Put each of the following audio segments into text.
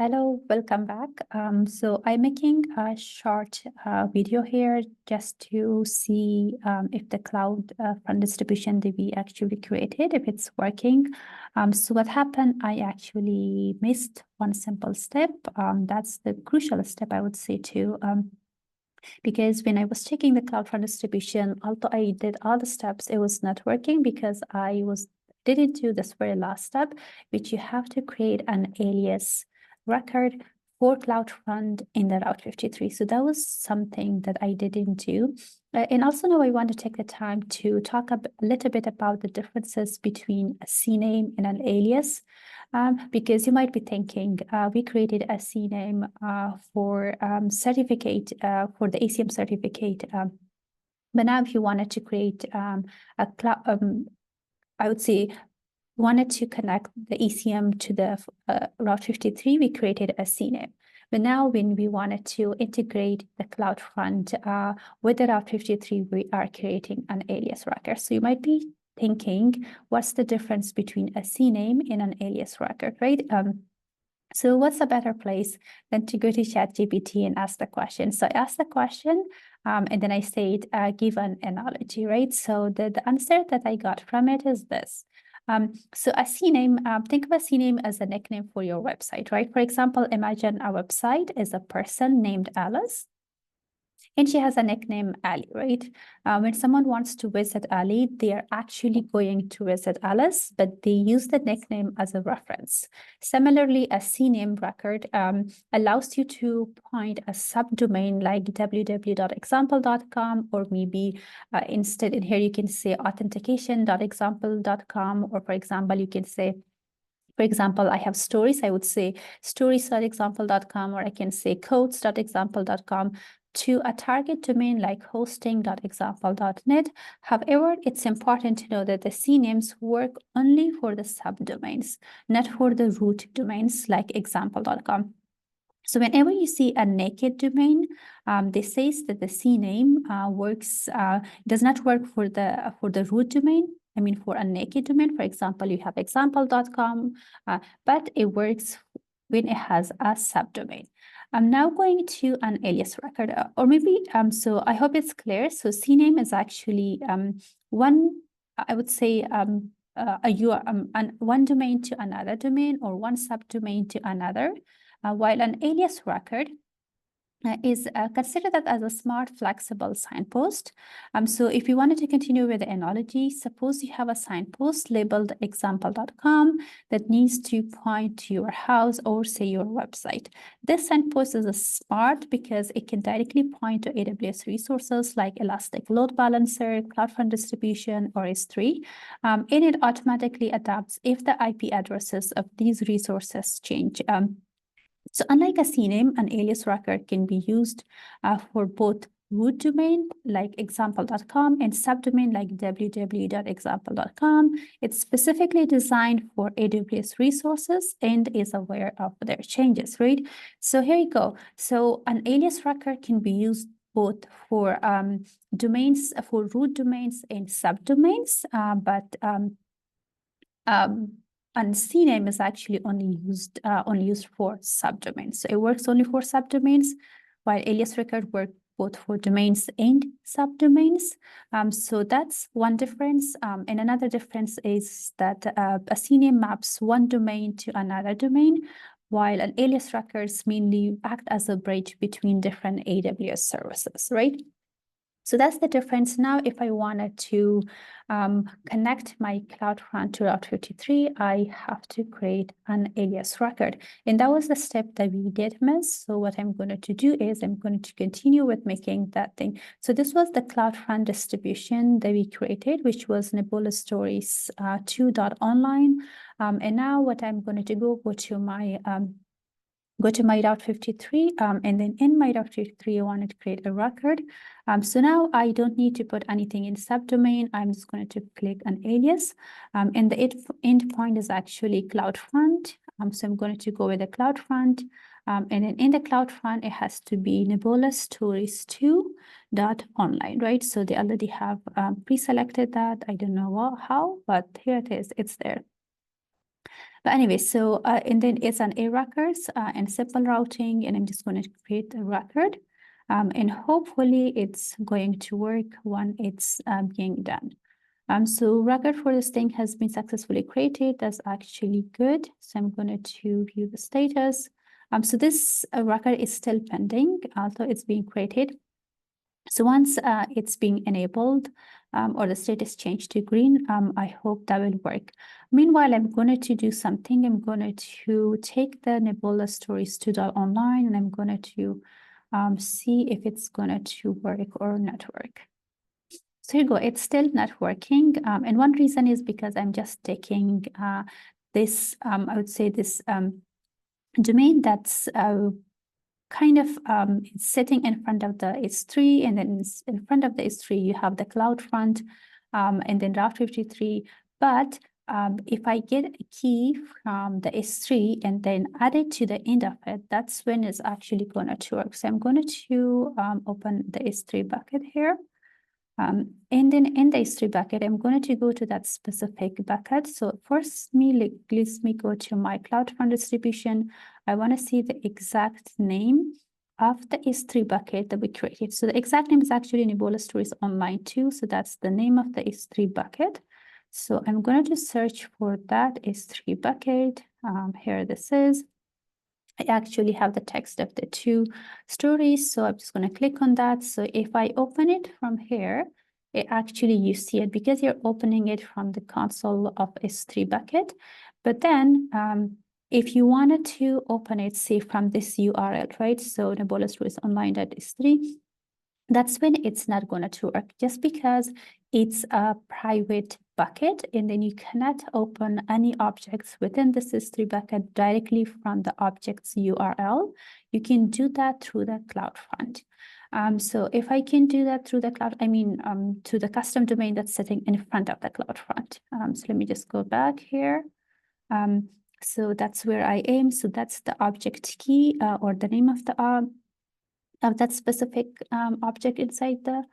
Hello, welcome back. So I'm making a short video here just to see if the CloudFront distribution that we actually created, if it's working. So what happened, I actually missed one simple step. That's the crucial step, I would say, too. Because when I was checking the CloudFront distribution, although I did all the steps, it was not working because didn't do this very last step, which you have to create an alias record for CloudFront in the Route 53. So that was something that I didn't do. And also now I want to take the time to talk a little bit about the differences between a CNAME and an alias. Because you might be thinking, we created a CNAME for certificate, for the ACM certificate. But now if you wanted to create a cloud, I would say, wanted to connect the ACM to the Route 53, we created a CNAME. But now when we wanted to integrate the CloudFront with the Route 53, we are creating an alias record. So you might be thinking, what's the difference between a CNAME and an alias record, right? So what's a better place than to go to ChatGPT and ask the question? So I asked the question, and then I said, give an analogy, right? So the answer that I got from it is this. So a CNAME, think of a CNAME as a nickname for your website, right? For example, imagine a website is a person named Alice, and she has a nickname, Ali, right? When someone wants to visit Ali, they are actually going to visit Alice, but they use the nickname as a reference. Similarly, a CNAME record allows you to point a subdomain like www.example.com, or maybe instead in here you can say authentication.example.com, or for example, you can say, for example, I have stories, I would say stories.example.com, or I can say codes.example.com to a target domain like hosting.example.net. However, it's important to know that the CNAMEs work only for the subdomains, not for the root domains like example.com. So whenever you see a naked domain, this says that the CNAME does not work for the root domain. I mean, for a naked domain, for example, you have example.com, but it works when it has a subdomain. I'm now going to an alias record, or maybe, so I hope it's clear. So CNAME is actually one, I would say, one domain to another domain, or one subdomain to another, while an alias record is considered that as a smart, flexible signpost. So if you wanted to continue with the analogy, suppose you have a signpost labeled example.com that needs to point to your house or say your website. This signpost is smart because it can directly point to AWS resources like Elastic Load Balancer, CloudFront Distribution, or S3, and it automatically adapts if the IP addresses of these resources change. So unlike a CNAME, an alias record can be used for both root domain like example.com and subdomain like www.example.com. It's specifically designed for AWS resources and is aware of their changes, right? So here you go. So an alias record can be used both for domains, for root domains and subdomains, and CNAME is actually only used for subdomains. So it works only for subdomains, while alias record works both for domains and subdomains. So that's one difference. And another difference is that a CNAME maps one domain to another domain, while an alias records mainly act as a bridge between different AWS services, right? So that's the difference. Now, if I wanted to connect my CloudFront to Route 53, I have to create an alias record. And that was the step that we did miss. So what I'm going to do is I'm going to continue with making that thing. So this was the CloudFront distribution that we created, which was Nebula Stories 2.online. And now what I'm going to go to my Route 53, and then in my Route 53, I wanted to create a record. So now I don't need to put anything in subdomain. I'm just going to click an alias, and the endpoint is actually CloudFront. So I'm going to go with the CloudFront, and then in the CloudFront, it has to be Nebula Stories 2.online, right? So they already have pre-selected that. I don't know how, but here it is. It's there. But anyway, so and then it's an A records and simple routing, and I'm just going to create a record. And hopefully it's going to work when it's being done. So record for this thing has been successfully created. That's actually good. So I'm going to view the status. So this record is still pending, although it's being created. So once it's being enabled or the status changed to green, I hope that will work. Meanwhile, I'm going to do something. I'm going to take the Nebula stories to the online, and I'm going to see if it's going to work or not work. So here you go. It's still not working. And one reason is because I'm just taking this, I would say this domain that's kind of it's sitting in front of the S3, and then in front of the S3, you have the CloudFront and then Route 53. But if I get a key from the S3 and then add it to the end of it, that's when it's actually going to work. So I'm going to open the S3 bucket here. And then in the S3 bucket, I'm going to go to that specific bucket. So first, let me go to my CloudFront distribution. I want to see the exact name of the S3 bucket that we created. So the exact name is actually Nebula Stories Online 2. So that's the name of the S3 bucket. So I'm going to search for that S3 bucket. Here this is. I actually have the text of the 2 stories. So I'm just going to click on that. So if I open it from here, it actually, you see it because you're opening it from the console of S3 bucket. But then if you wanted to open it, say from this URL, right? So Nebula Stories Online.s3, that's when it's not going to work, just because it's a private bucket, and then you cannot open any objects within the S3 bucket directly from the object's URL. You can do that through the CloudFront. So if I can do that through the cloud, to the custom domain that's sitting in front of the CloudFront. So let me just go back here. So that's where I am. So that's the object key or the name of the that specific object inside the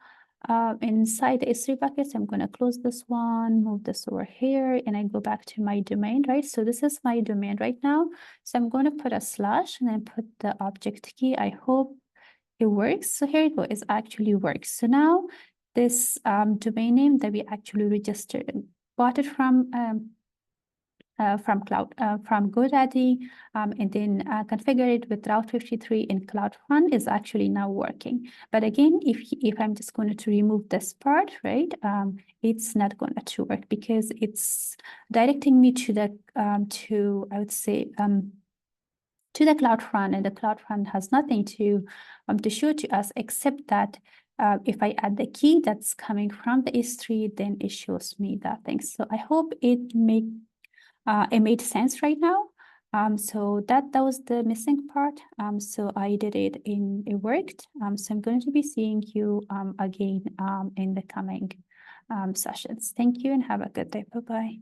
S3 bucket. So I'm going to close this one, move this over here, and I go back to my domain, right? So this is my domain right now. So I'm going to put a slash and then put the object key. I hope it works. So here you go. It actually works. So now this domain name that we actually registered and bought it from GoDaddy, and then configure it with Route 53 in CloudFront is actually now working. But again, if I'm just going to remove this part, right, it's not going to work because it's directing me to the I would say to the CloudFront, and the CloudFront has nothing to show to us except that if I add the key that's coming from the S3, then it shows me that thing. So I hope it made sense right now. So that was the missing part. So I did it it worked. So I'm going to be seeing you again in the coming sessions. Thank you and have a good day. Bye-bye.